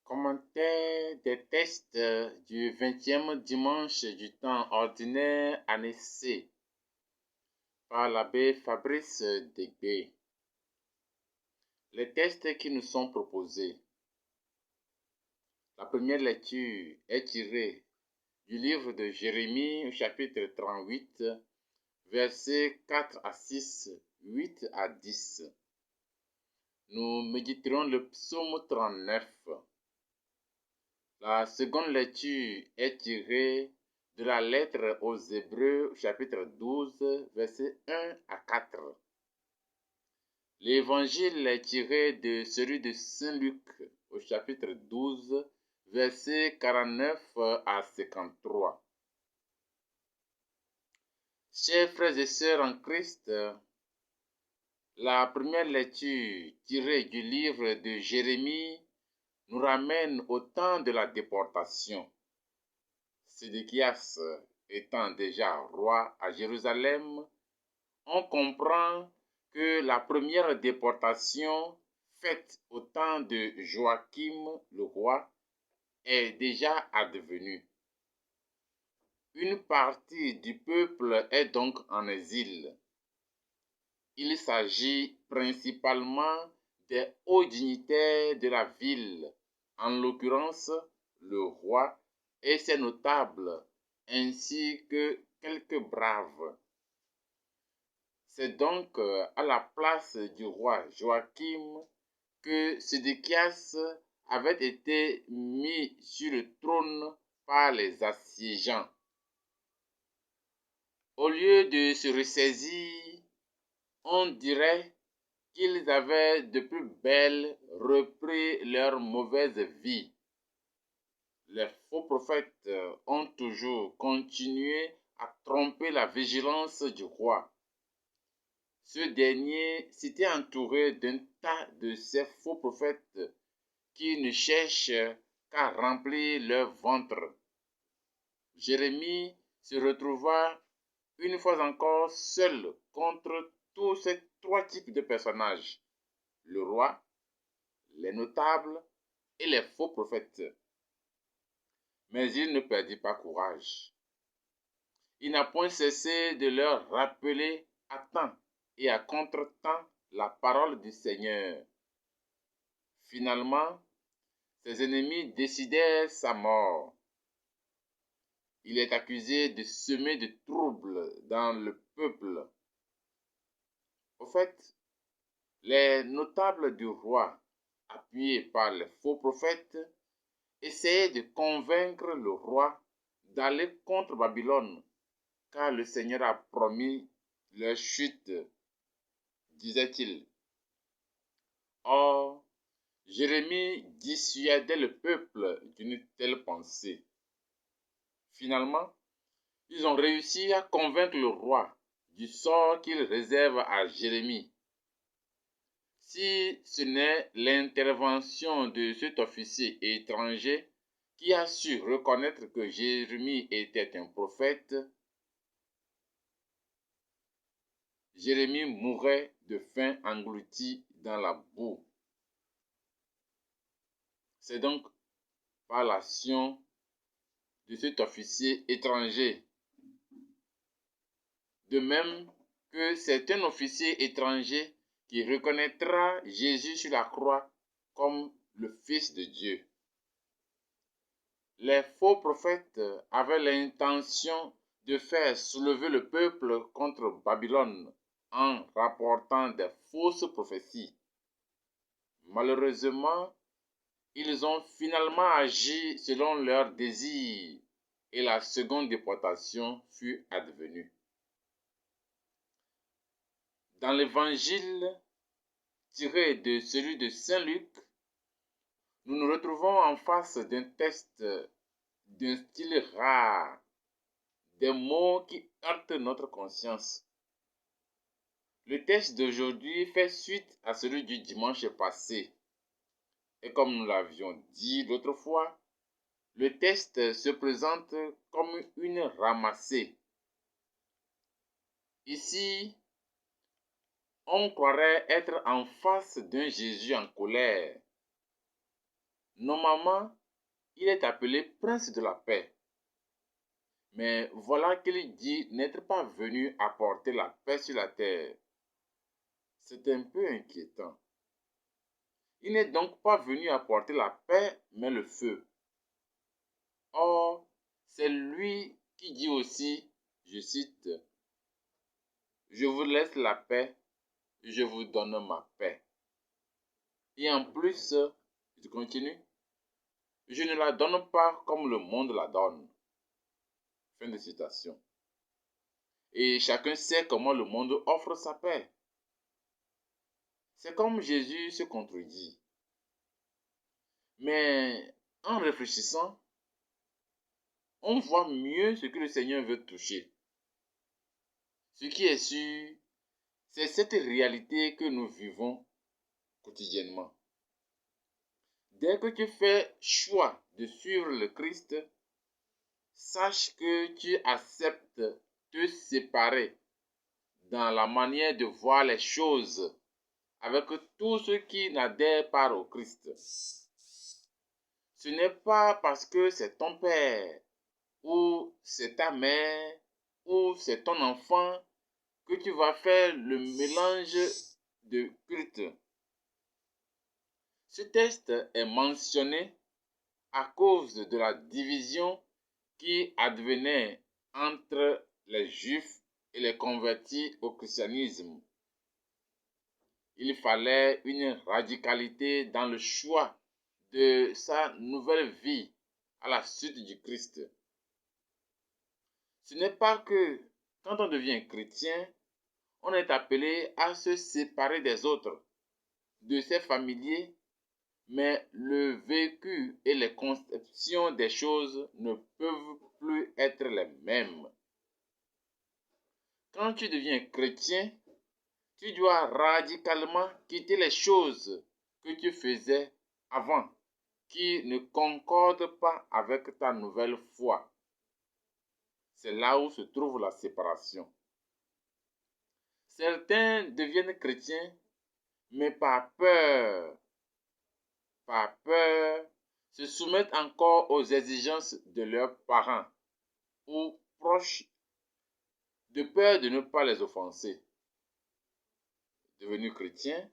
Commentaire des textes du 20e dimanche du temps ordinaire année C par l'abbé Fabrice Degbé. Les textes qui nous sont proposés. La première lecture est tirée du livre de Jérémie au chapitre 38, versets 4 à 6, 8 à 10. Nous méditerons le psaume 39. La seconde lecture est tirée de la lettre aux Hébreux, chapitre 12, versets 1 à 4. L'évangile est tiré de celui de Saint Luc, au chapitre 12, versets 49 à 53. Chers frères et sœurs en Christ, la première lecture tirée du livre de Jérémie nous ramène au temps de la déportation. Sédéchias étant déjà roi à Jérusalem, on comprend que la première déportation faite au temps de Joachim le roi est déjà advenue. Une partie du peuple est donc en exil. Il s'agit principalement des hauts dignitaires de la ville, en l'occurrence le roi et ses notables, ainsi que quelques braves. C'est donc à la place du roi Joachim que Sédéchias avait été mis sur le trône par les assiégeants. Au lieu de se ressaisir, on dirait qu'ils avaient de plus belle repris leur mauvaise vie. Les faux prophètes ont toujours continué à tromper la vigilance du roi. Ce dernier s'était entouré d'un tas de ces faux prophètes qui ne cherchent qu'à remplir leur ventre. Jérémie se retrouva une fois encore seul contre tous ces trois types de personnages: le roi, les notables et les faux prophètes. Mais il ne perdit pas courage. Il n'a point cessé de leur rappeler à temps et à contre-temps la parole du Seigneur. Finalement, ses ennemis décidèrent sa mort. Il est accusé de semer des troubles dans le peuple. Au fait, les notables du roi, appuyés par les faux prophètes, essayaient de convaincre le roi d'aller contre Babylone, car le Seigneur a promis leur chute, disait-il. Or, Jérémie dissuadait le peuple d'une telle pensée. Finalement, ils ont réussi à convaincre le roi du sort qu'il réserve à Jérémie. Si ce n'est l'intervention de cet officier étranger qui a su reconnaître que Jérémie était un prophète, Jérémie mourait de faim englouti dans la boue. C'est donc par l'action de cet officier étranger. De même que c'est un officier étranger qui reconnaîtra Jésus sur la croix comme le Fils de Dieu. Les faux prophètes avaient l'intention de faire soulever le peuple contre Babylone en rapportant des fausses prophéties. Malheureusement, ils ont finalement agi selon leurs désirs et la seconde déportation fut advenue. Dans l'évangile tiré de celui de Saint Luc, nous nous retrouvons en face d'un texte d'un style rare, des mots qui heurtent notre conscience. Le texte d'aujourd'hui fait suite à celui du dimanche passé. Et comme nous l'avions dit l'autre fois, le texte se présente comme une ramassée. Ici, on croirait être en face d'un Jésus en colère. Normalement, il est appelé prince de la paix. Mais voilà qu'il dit n'être pas venu apporter la paix sur la terre. C'est un peu inquiétant. Il n'est donc pas venu apporter la paix, mais le feu. Or, c'est lui qui dit aussi, je cite, « Je vous laisse la paix, je vous donne ma paix. » Et en plus, je continue, « Je ne la donne pas comme le monde la donne. » Fin de citation. Et chacun sait comment le monde offre sa paix. C'est comme Jésus se contredit. Mais en réfléchissant, on voit mieux ce que le Seigneur veut toucher. Ce qui est sûr, c'est cette réalité que nous vivons quotidiennement. Dès que tu fais choix de suivre le Christ, sache que tu acceptes de te séparer dans la manière de voir les choses avec tous ceux qui n'adhèrent pas au Christ. Ce n'est pas parce que c'est ton père, ou c'est ta mère, ou c'est ton enfant que tu vas faire le mélange de culte. Ce texte est mentionné à cause de la division qui advenait entre les Juifs et les convertis au christianisme. Il fallait une radicalité dans le choix de sa nouvelle vie à la suite du Christ. Ce n'est pas que quand on devient chrétien, on est appelé à se séparer des autres, de ses familiers, mais le vécu et les conceptions des choses ne peuvent plus être les mêmes. Quand tu deviens chrétien, tu dois radicalement quitter les choses que tu faisais avant, qui ne concordent pas avec ta nouvelle foi. C'est là où se trouve la séparation. Certains deviennent chrétiens, mais par peur, se soumettent encore aux exigences de leurs parents ou proches, de peur de ne pas les offenser. Devenu chrétien,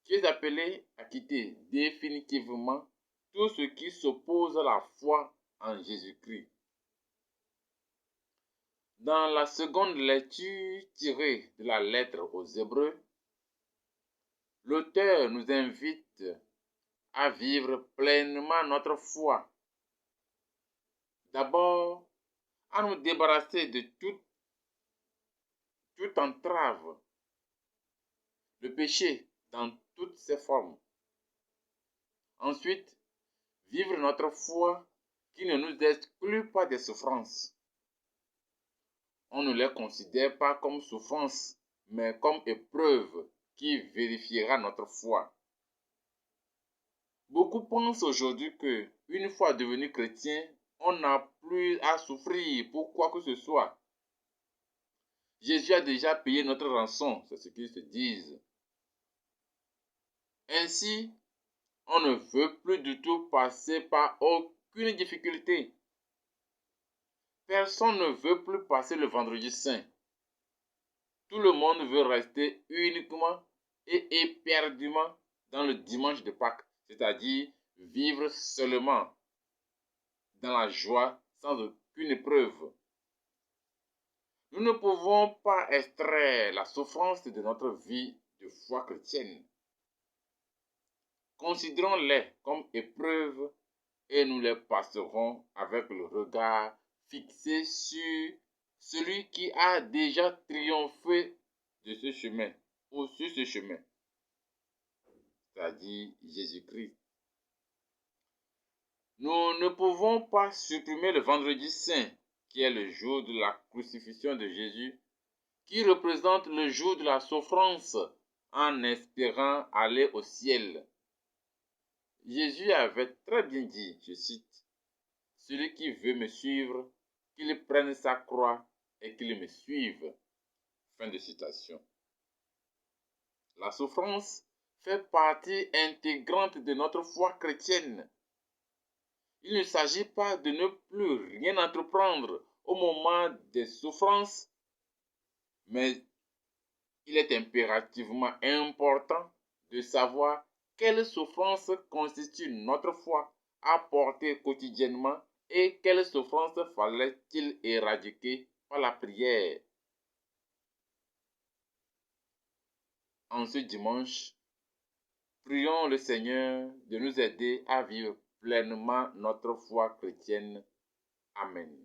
tu es appelé à quitter définitivement tout ce qui s'oppose à la foi en Jésus-Christ. Dans la seconde lecture tirée de la lettre aux Hébreux, l'auteur nous invite à vivre pleinement notre foi. D'abord, à nous débarrasser de toute entrave, le péché dans toutes ses formes. Ensuite, vivre notre foi qui ne nous exclut pas des souffrances. On ne les considère pas comme souffrances, mais comme épreuves qui vérifiera notre foi. Beaucoup pensent aujourd'hui que, une fois devenu chrétien, on n'a plus à souffrir pour quoi que ce soit. Jésus a déjà payé notre rançon, c'est ce qu'ils se disent. Ainsi, on ne veut plus du tout passer par aucune difficulté. Personne ne veut plus passer le vendredi saint. Tout le monde veut rester uniquement et éperdument dans le dimanche de Pâques, c'est-à-dire vivre seulement dans la joie sans aucune épreuve. Nous ne pouvons pas extraire la souffrance de notre vie de foi chrétienne. Considérons-les comme épreuves et nous les passerons avec le regard fixé sur celui qui a déjà triomphé de ce chemin ou sur ce chemin, c'est-à-dire Jésus-Christ. Nous ne pouvons pas supprimer le vendredi saint, qui est le jour de la crucifixion de Jésus, qui représente le jour de la souffrance, en espérant aller au ciel. Jésus avait très bien dit, je cite, « Celui qui veut me suivre, qu'il prenne sa croix et qu'il me suive. » Fin de citation. La souffrance fait partie intégrante de notre foi chrétienne. Il ne s'agit pas de ne plus rien entreprendre au moment des souffrances, mais il est impérativement important de savoir quelles souffrances constituent notre foi à porter quotidiennement et quelles souffrances fallait-il éradiquer par la prière. En ce dimanche, prions le Seigneur de nous aider à vivre pleinement notre foi chrétienne. Amen.